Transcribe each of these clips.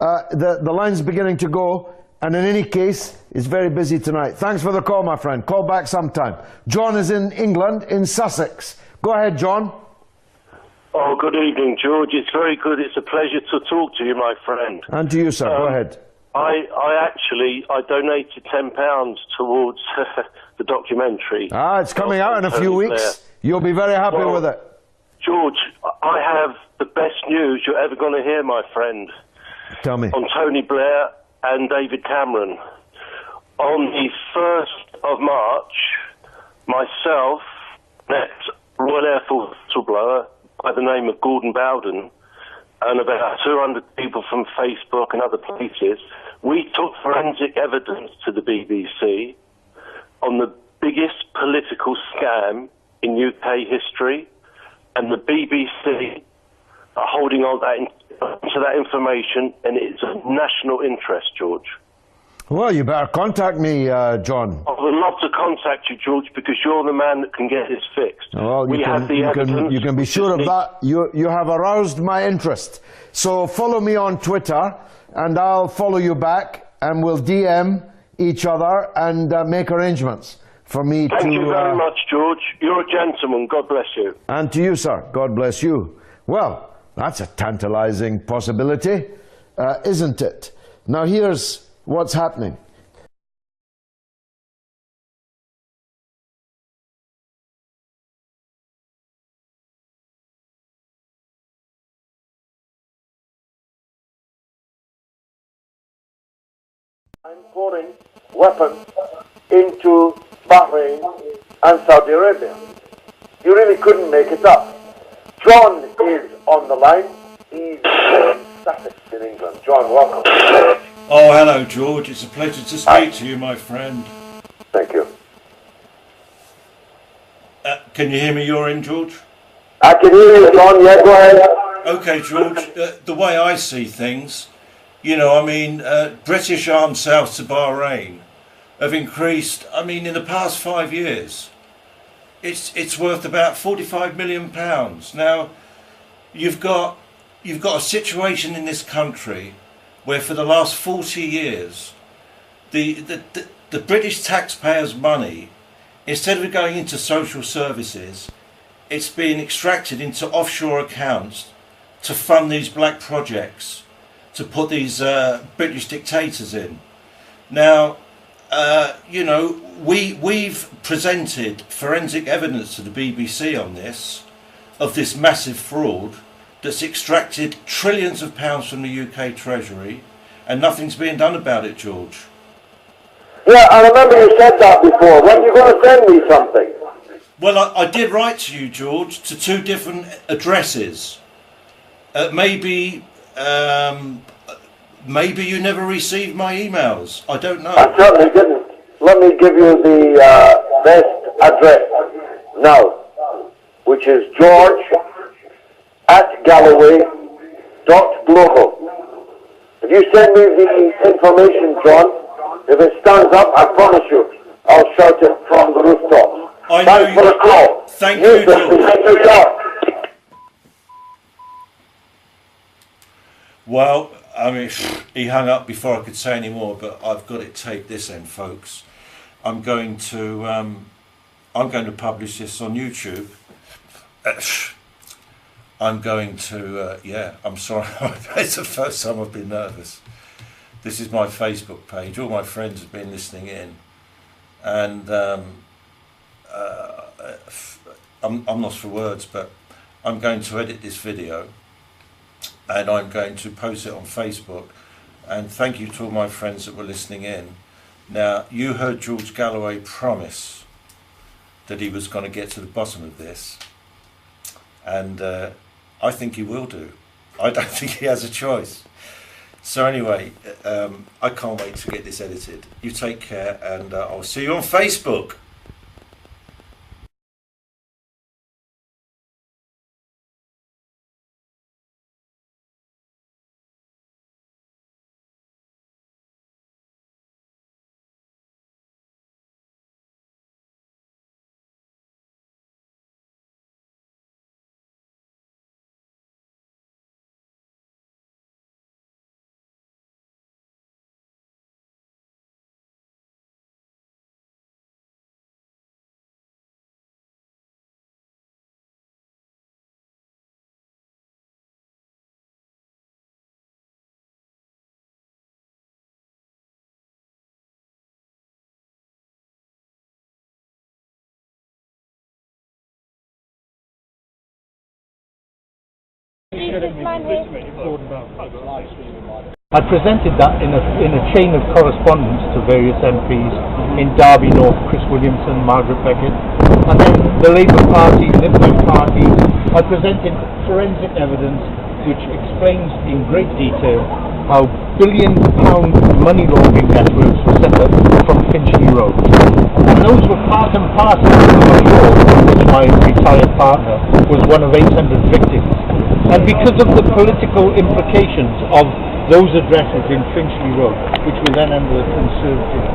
The line's beginning to go, and in any case, it's very busy tonight. Thanks for the call, my friend. Call back sometime. John is in England, in Sussex. Go ahead, John. Oh, good evening, George. It's very good. It's a pleasure to talk to you, my friend. And to you, sir. Go ahead. I donated £10 towards the documentary. It's coming out in a few weeks. You'll be very happy with it. George, I have the best news you're ever going to hear, my friend. Tell me. On Tony Blair and David Cameron. On the 1st of March, myself met Royal Air Force whistleblower by the name of Gordon Bowden and about 200 people from Facebook and other places. We took forensic evidence to the BBC on the biggest political scam in UK history, and the BBC are holding on to that information, and it's of national interest, George. Well, you better contact me, John. I would love to contact you, George, because you're the man that can get this fixed. Well, you can be sure of that. You have aroused my interest. So follow me on Twitter, and I'll follow you back, and we'll DM each other and make arrangements for me to... Thank you very much, George. You're a gentleman. God bless you. And to you, sir. God bless you. Well, that's a tantalizing possibility, isn't it? Now, here's what's happening. I'm pouring weapons into Bahrain and Saudi Arabia. You really couldn't make it up. John is on the line. He's in Sussex in England. John, welcome. Oh, hello, George. It's a pleasure to speak to you, my friend. Thank you. Can you hear me? You're in, George? I can hear you, John. Yeah, go ahead. Okay, George. The way I see things, you know, I mean, British arms sales to Bahrain have increased. I mean, in the past 5 years, it's worth about £45 million. Now, you've got a situation in this country where for the last 40 years, the British taxpayers' money, instead of going into social services, it's being extracted into offshore accounts to fund these black projects, to put these British dictators in. Now, you know, we've presented forensic evidence to the BBC on this, of this massive fraud that's extracted trillions of pounds from the UK Treasury, and nothing's being done about it, George. Yeah, I remember you said that before. When are you going to send me something? Well, I did write to you, George, to 2 different addresses. Maybe you never received my emails. I don't know. I certainly didn't. Let me give you the best address now, which is george@galloway.global. If you send me the information, John, if it stands up, I promise you, I'll shout it from the rooftops. Thanks for the call. Thank you, George. Well, I mean, he hung up before I could say any more, but I've got it taped this end, folks. I'm going to publish this on YouTube. I'm going to, yeah, I'm sorry, it's the first time I've been nervous. This is my Facebook page. All my friends have been listening in, and I'm lost for words, but I'm going to edit this video and I'm going to post it on Facebook. And thank you to all my friends that were listening in. Now, you heard George Galloway promise that he was going to get to the bottom of this, and I think he will do. I don't think he has a choice. So anyway, I can't wait to get this edited. You take care, and I'll see you on Facebook. I presented that in a chain of correspondence to various MPs in Derby North, Chris Williamson, Margaret Beckett, and then the Labour Party, Lib Dem Party. I presented forensic evidence which explains in great detail how billion-pound money laundering networks were set up from Finchley Road. And those were part and parcel of the money laundering, which my retired partner was one of 800 victims. And because of the political implications of those addresses in Finchley Road, which were then under Conservative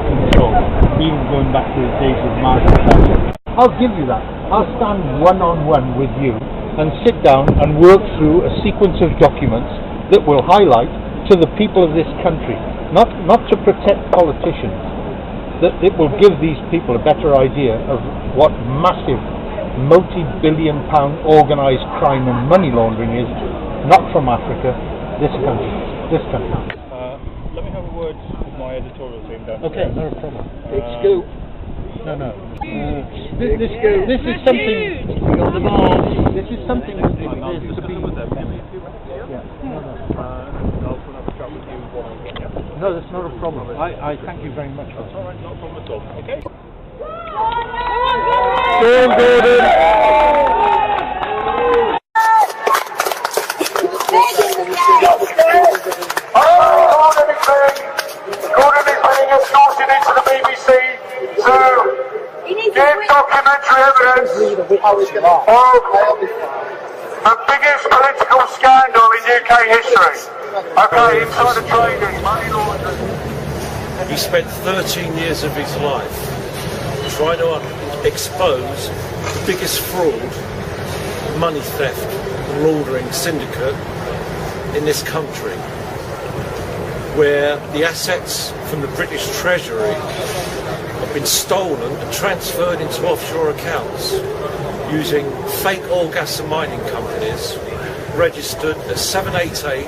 control, even going back to the days of Margaret Thatcher, I'll give you that. I'll stand one-on-one with you and sit down and work through a sequence of documents that will highlight to the people of this country, not to protect politicians, that it will give these people a better idea of what massive multi-billion pound organised crime and money laundering is, not from Africa, this country. Let me have a word with my editorial team down. Okay, no problem. Big scoop. No. This is something. This is something that is to be. No, that's not a problem. I thank you very much for that. All right, not a problem at all. Okay. Gordon is being escorted into the BBC to give documentary evidence of the biggest political scandal in UK history. Okay, insider trading, money laundering. He spent 13 years of his life trying to expose the biggest fraud, money theft, and laundering syndicate in this country, where the assets from the British Treasury have been stolen and transferred into offshore accounts using fake oil, gas and mining companies registered at 788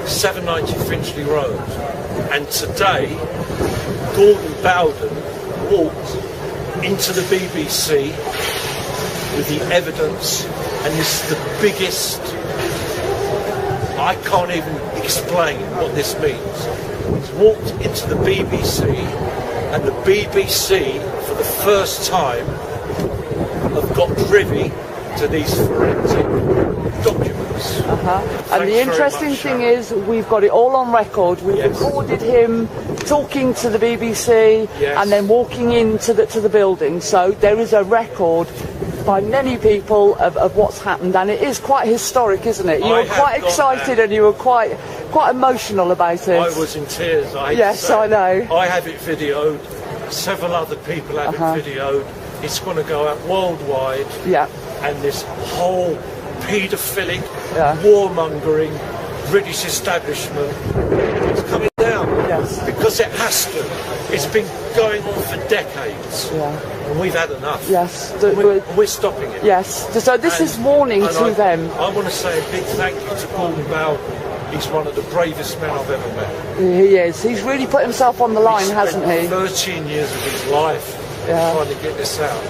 790 Finchley Road. And today, Gordon Bowden walked into the BBC with the evidence, and this is the biggest. I can't even explain what this means. He's walked into the BBC, and the BBC, for the first time, have got privy to these forensic documents. And the interesting thing is, we've got it all on record. We've recorded him talking to the BBC and then walking into the building. So there is a record by many people of what's happened, and it is quite historic, isn't it? You were quite excited and you were quite emotional about it. I was in tears. Yes, I know. I have it videoed. Several other people have it videoed. It's going to go out worldwide. Yeah. And this whole paedophilic, warmongering British establishment is coming down. Yes. Because it has to. It's been going on for decades. Yeah. And we've had enough. Yes. We're stopping it. Yes. So this is warning to them. I want to say a big thank you to Gordon Bowden. He's one of the bravest men I've ever met. He is. He's really put himself on the line, hasn't he? 13 years of his life trying to get this out.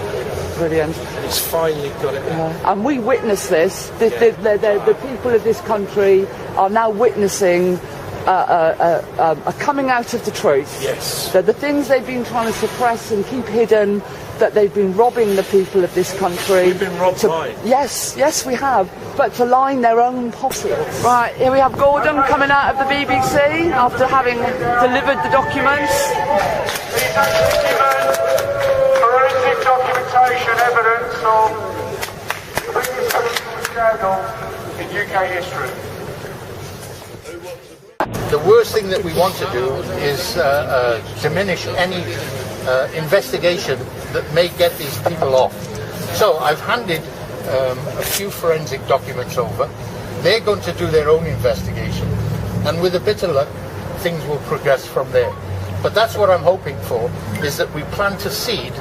Brilliant. And he's finally got it out. And we witness this. The people of this country are now witnessing a coming out of the truth. Yes. That the things they've been trying to suppress and keep hidden, that they've been robbing the people of this country. We've been robbed by. Yes, we have. But to line their own pockets. Right, here we have Gordon coming out of the BBC after having delivered the documents. Forensic documentation evidence of the biggest political scandal in UK history. The worst thing that we want to do is diminish any investigation that may get these people off. So I've handed a few forensic documents over. They're going to do their own investigation, and with a bit of luck, things will progress from there. But that's what I'm hoping for, is that we plant a seed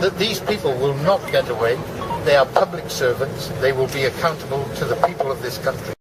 that these people will not get away. They are public servants. They will be accountable to the people of this country.